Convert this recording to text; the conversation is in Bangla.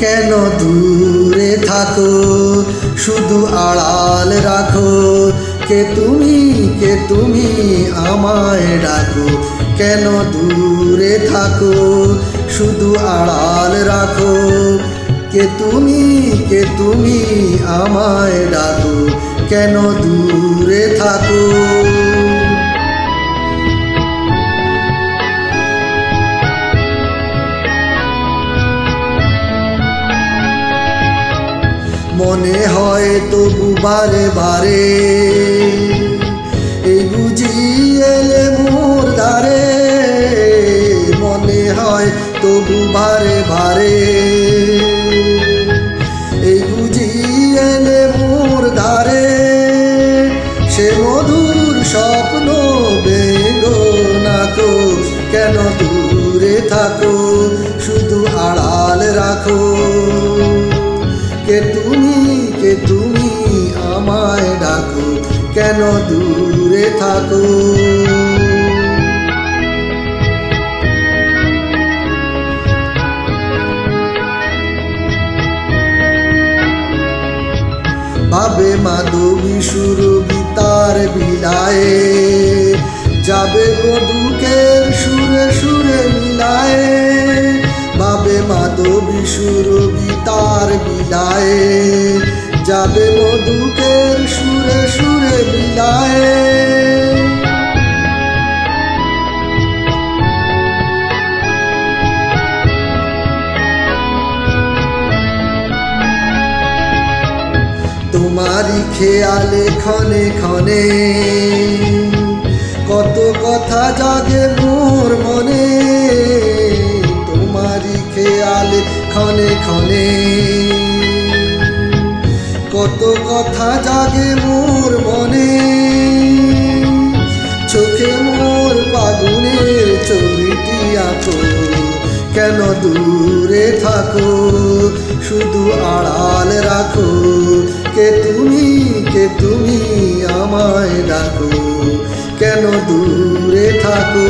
কেন দূরে থাকো, শুধু আড়াল রাখো। কে তুমি আমায় ডাকো, কেন দূরে থাকো, শুধু আড়াল রাখো। কে তুমি আমায় ডাকো, কেন দূরে থাকো। মনে হয় তবু বারে বারে, এই বুঝি এলে মোর দ্বারে। মনে হয় তবু বারে বারে, এই বুঝি এলে মোর দ্বারে। সে মধুর স্বপ্ন ভেঙো নাকো, কেন দূরে থাকো, শুধু আড়াল রাখো। কে তুমি আমায় ডাকো, কেন দূরে থাকো। ভাবে মাধবী সুরভি তার বিলায়ে, যাবে বধুকের সুরে সুরে মিলায়ে। ভাবে মাধবী সুরভি তার বিলায়ে, যাবে মধুকের সুরে সুরে বিলায়ে। তোমারি খেয়ালে ক্ষণে ক্ষণে, কত কথা জাগে মোর মনে। তোমারি খেয়ালে ক্ষণে ক্ষণে, কত কথা জাগে মোর মনে। চোখে মোর ফাগুনের ছবিটি আঁকো, কেন দূরে থাকো, শুধু আড়াল রাখো। কে তুমি আমায় ডাকো, কেন দূরে থাকো।